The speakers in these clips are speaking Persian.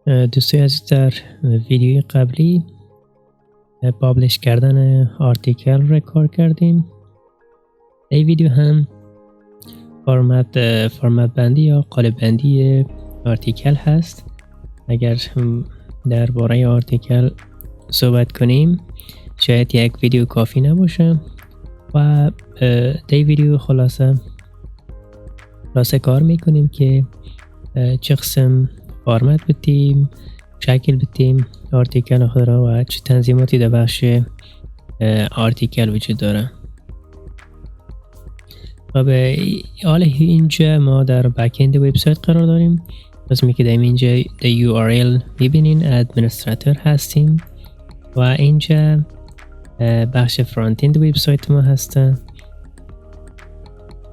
دوستای عزیز، در ویدیوی قبلی پابلش کردن آرتیکل را کار کردیم. این ویدیو هم فرمت بندی یا قالب بندی آرتیکل هست. اگر درباره آرتیکل صحبت کنیم شاید یک ویدیو کافی نباشه و در ویدیو خلاصه کار میکنیم که چه قسم فرمت بدیم، شکل بدیم آرتیکل خود را و چه تنظیماتی در بخش آرتیکل وجود داره. خب حالا اینجا ما در بک‌اند ویبسایت قرار داریم. پس می که در اینجا در URL میبینین ادمنستراتور هستیم و اینجا بخش فرانت اند ویبسایت ما هسته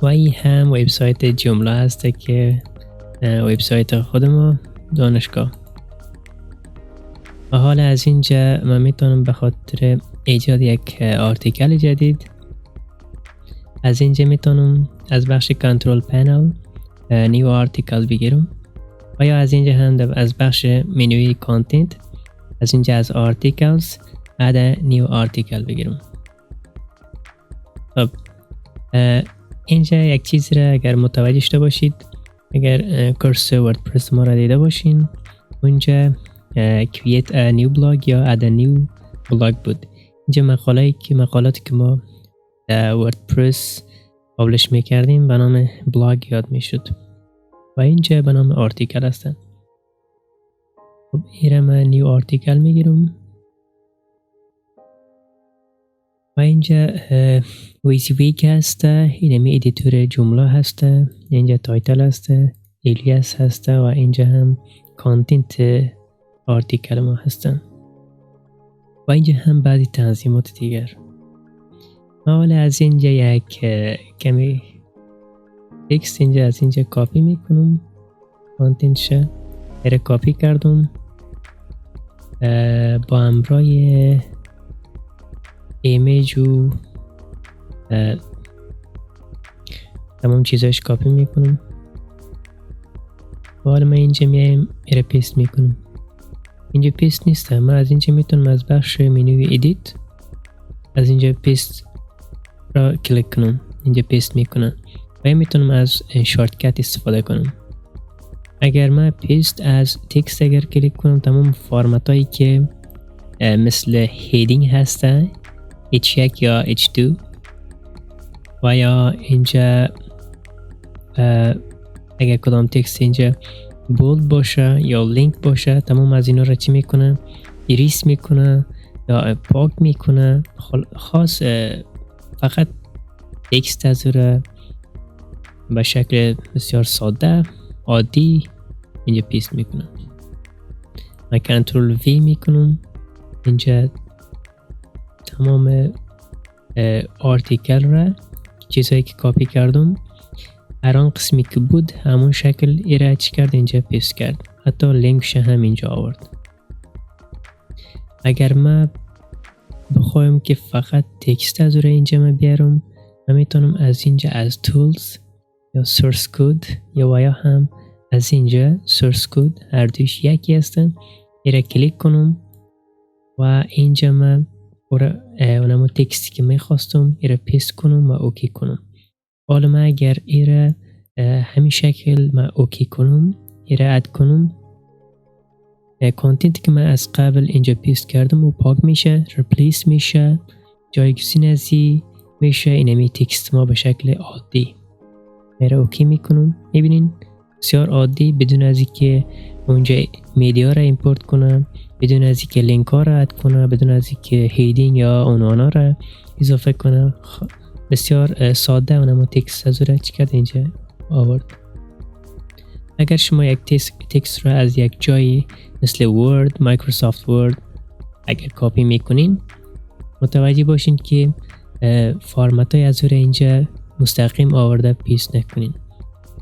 و این هم ویبسایت جوملا هسته که ویبسایت خود ما دانشگاه. و حالا از اینجا من میتونم به خاطر ایجاد یک آرتیکل جدید از اینجا میتونم از بخش کنترل پنل نیو آرتیکل بگیرم و یا از اینجا هم از بخش منوی کانتنت از اینجا از آرتیکلز اد نیو آرتیکل بگیرم. خب اینجا یک چیز را اگر متوجه شده باشید، اگر کورس وردپرس ما را دیده باشین اونجا create a new blog یا add a new blog بود. اینجا مقالاتی که ما وردپرس پابلش میکردیم به نام بلاگ یاد میشد و اینجا به نام آرتیکل هستن. خب ایره من نیو آرتیکل میگیرم و اینجا ویک هسته، اینمی ادیتور جمله هسته، اینجا تایتل هسته، الیاس هسته و اینجا هم کانتنت آرتیکل ما هستن و اینجا هم بعضی تنظیمات دیگر. حالا از اینجا یک کمی تکست اینجا از اینجا کاپی میکنم، کانتنتشه ایره کاپی کردم با همراه ایمیج و تمام چیزاش کاپی میکنم. حالا من اینجا میایم ایره پیست میکنم. اینجا پیست نیسته، من از اینجا میتونم از بخش منوی ادیت از اینجا پیست را کلیک کنم، اینجا پیست میکنم و میتونم از شارتکت استفاده کنم. اگر من پیست از تکست اگر کلیک کنم تمام فرمت هایی که مثل هیدینگ هسته H1 یا H2 و یا اینجا اگر کدام تکست اینجا بولد باشه یا لینک باشه تمام از اینا را چی میکنه؟ ایریس میکنه یا پاک میکنه. خاص فقط تکست از را به شکل بسیار ساده عادی اینجا پیست میکنم. من کنترل وی میکنم، اینجا تمام آرتیکل را چیزهایی که کاپی کردم هر آن قسمی که بود همون شکل ایره چی کرد اینجا پیست کرد، حتی لینکش هم اینجا آورد. اگر من بخوایم که فقط تکست از را اینجا من بیارم من میتونم از اینجا از تولز یا سورس کود یا هم از اینجا سورس کود هر دوش یکی هستن ایره کلیک کنم و اینجا من اونمو تکستی که میخواستم ایره پیست کنم و اوکی کنم. حالا من اگر ایره همین شکل من اوکی کنم ایره اد کنم کانتنت که من از قبل اینجا پیست کردم و پاک میشه، ریپلیس میشه، جایگزین ازی میشه اینمی تکست ما به شکل عادی. ایره اوکی میکنم، میبینین بسیار عادی بدون از اینکه اونجا میدیا را ایمپورت کنم، بدون از اینکه لینک ها را اد کنه، بدون از اینکه هیدینگ یا عنوانا را اضافه کنه. بسیار ساده اونم تکست از را چی کرد اینجا آورد. اگر شما یک تکست را از یک جایی مثل ورد، مایکروسافت ورد اگر کاپی میکنین متوجه باشین که فرمت های از را اینجا مستقیم آورده پیست نکنین.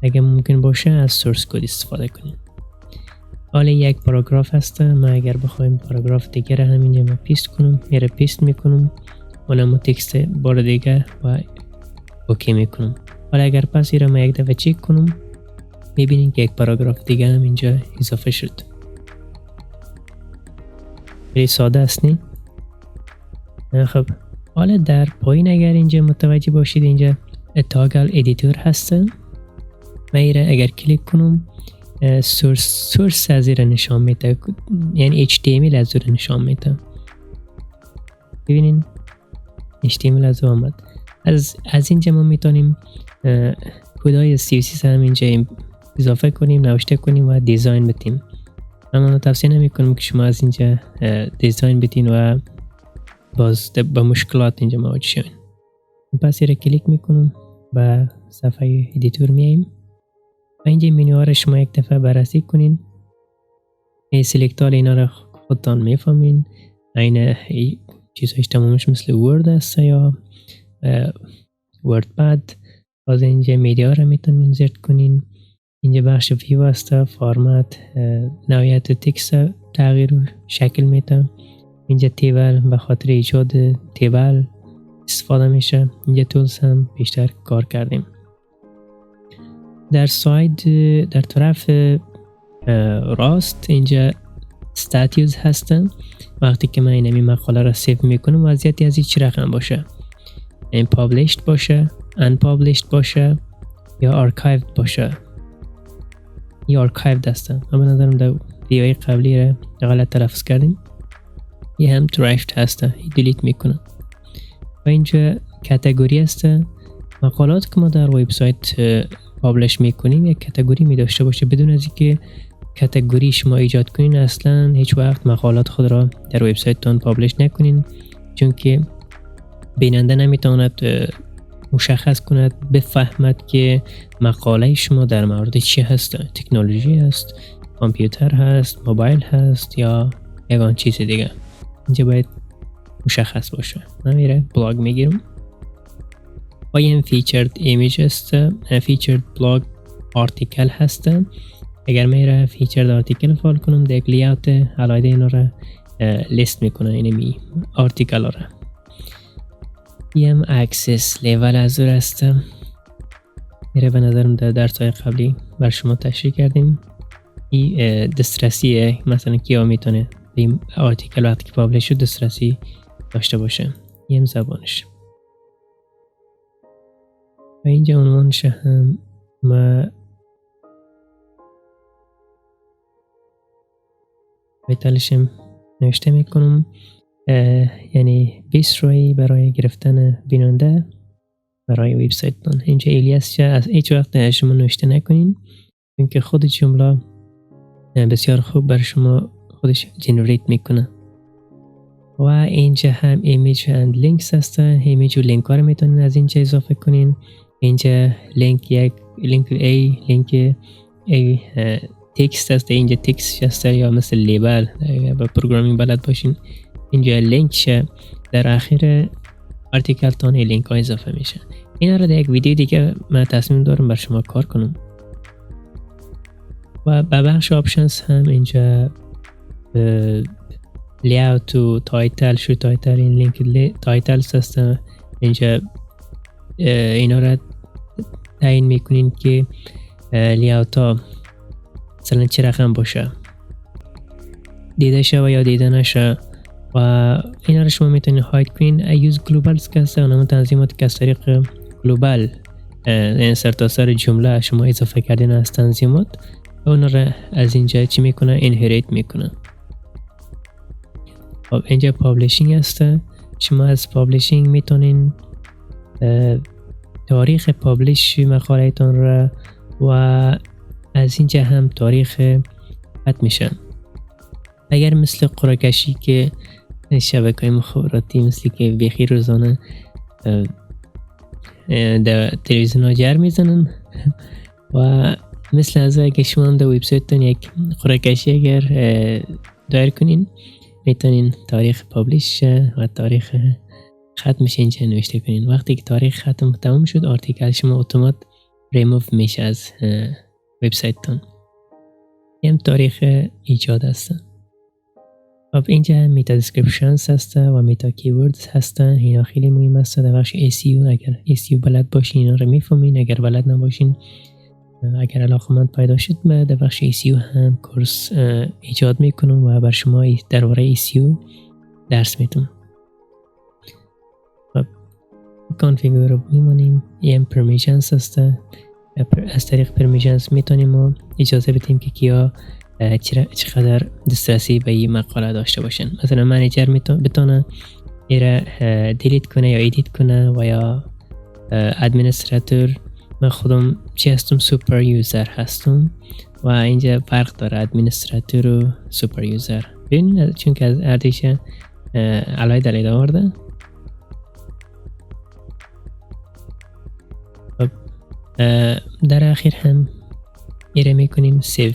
اگر ممکن باشه از سورس کد استفاده کنین. حالا یک پاراگراف هسته، من اگر بخوایم پاراگراف دیگر همینجا من پیست کنم میره پیست میکنم اونم تکست بار دیگه و اوکی میکنم. حالا اگر پس ایره من یک دفعه چک کنم میبینین که یک پاراگراف دیگه هم اینجا اضافه شد. خیلی ساده است نه؟ خب حالا در پایین اگر اینجا متوجه باشید اینجا تاگل ادیتور هست. من اگر کلیک کنم سورس از این نشان میده، یعنی HTML از اون نشان میده. ببینین HTML از اون آمد. از اینجا ما میتونیم کدای CSS هم اینجا اضافه کنیم، نوشته کنیم و دیزاین بدیم. اما توصیه نمی کنم که شما از اینجا دیزاین بدین و باز با مشکلات اینجا مواجه شوین. پس را کلیک میکنم و صفحه ادیتور میایم و اینجا منوها را شما یک دفعه بررسی کنین. این سلکتال اینا را خودتان میفهمین. این چیزهایش تمامش مثل ورد است یا ورد پد. باز اینجا میدیا را میتونین اینسرت کنین. اینجا بخش ویو است، فرمت، نوعیت تکست تغییر و شکل میده. اینجا تیبل به خاطر ایجاد تیبل استفاده میشه. اینجا تولز هم بیشتر کار کردیم. در ساید در طرف راست اینجا استاتیوز هستن. وقتی که من این مقاله را سیو میکنم وضعیتی از هیچ رقم باشه، این پابلیشد باشه، ان پابلیشد باشه یا آرکایود باشه. یا آرکایود هستن. من به نظرم در ویدیوهای قبلی را غلط تلفظ کردیم. یه هم درایفت هسته، دیلیت میکنم. و اینجا کاتگوری هسته. مقالات که ما در ویبسایت پابلش میکنیم یک کاتگوری می داشته باشه. بدون از اینکه کاتگوری شما ایجاد کنین اصلا هیچ وقت مقالات خود را در ویبسایتتان پابلش نکنین، چون که بیننده نمیتواند مشخص کند بفهمد که مقاله شما در مورد چی هست. تکنولوژی هست، کامپیوتر هست، موبایل هست یا یگان چیز دیگه. اینجا باید مشخص باشه. من میره بلاگ میگیرم. این فیچرد ایمیج هست، فیچرد بلاگ آرتیکل هست. اگر میره فیچرد آرتیکل فال کنم دیگه لیاوت علایده اینا را لیست میکنه. اینمی آرتیکل را یم اکسس لیول از اون هست. میره به نظرم در درسای قبلی بر شما تشریح کردیم. این دسترسیه، مثلا کیا میتونه این آرتیکل وقتی که پابلش شد دسترسی داشته باشه. یم زبانش و اینجا عنوانش هم ما بایتالشم نوشته میکنم، یعنی ویسروی برای گرفتن بیننده برای ویبسایتتان. اینجا الیاس از هیچ وقت شما نوشته نکنین، چون که خود جمله بسیار خوب بر شما خودش جنریت میکنه. و اینجا هم ایمیج اند لینکس هست. ایمیج و لینک ها رو میتونین از اینجا اضافه کنین. اینجا لینک یک، لینک A، لینک A تکست هست. اینجا تکست هست یا مثل لیبل با پروگرامینگ بلد باشین. اینجا لینک شه در آخر آرتیکل تان این لینک ها اضافه میشه. اینا رو در یک ویدیو دیگه من تصمیم دارم بر شما کار کنم. و به بخش آپشنز هم اینجا لیاوت و تایتل، شو تایتل، این لینک تایتلز هست. اینجا اینا را تعیین میکنین که لیاوت ها مثلا چه رقم باشه، دیده شه یا دیده نشه. و اینا را شما میتونین هاید کنین. ایوز گلوبالز که هست، اونم تنظیمات که از طریق گلوبال این سرتاسر جمله شما اضافه کردین از تنظیمات، اونا را از اینجا چی میکنه؟ اینهریت میکنه. خب اینجا پابلیشینگ هست. شما از پابلیشینگ میتونین تاریخ پابلیش مقاله تان را و از اینجا هم تاریخ ختم میشه. اگر مثل قرعه کشی که شبکه‌های مخابراتی مثل که بیخی روزانه در تلویزیون ها جر میزنن و مثل از اگر شما هم در ویبسایتتون یک قرعه کشی اگر دایر کنین میتونین تاریخ پابلیش و تاریخ ختمش اینجا نوشته کنین. وقتی که تاریخ ختم تمام شد آرتیکل شما اتومات ریموف میشه از ویبسایتتون. این تاریخ ایجاد هستن. خب اینجا هم میتا دیسکریپشنز هست و میتا کیوردز هستن. اینا خیلی مهم هست در بخش SEO. اگر SEO بلد باشین اینا رو میفهمین، اگر بلد نباشین اگر علاقمند پیدا شد من در بخش ECU هم کورس ایجاد میکنم و بر شما درباره ECU درس میدم. کانفیگور رو میمونیم. این پرمیشنز هسته. از طریق پرمیشنز میتونیم اجازه بدیم که کیا چقدر دسترسی به این مقاله داشته باشن. مثلا منیجر بتونه ایره دیلیت کنه یا ایدیت کنه و یا ادمینستراتور. من خودم چی هستم؟ سوپر یوزر هستم و اینجا فرق داره ادمینستراتور و سوپر یوزر. ببین چون که از اردیشه علیه آورده. در اخیر هم ایره میکنیم سیو.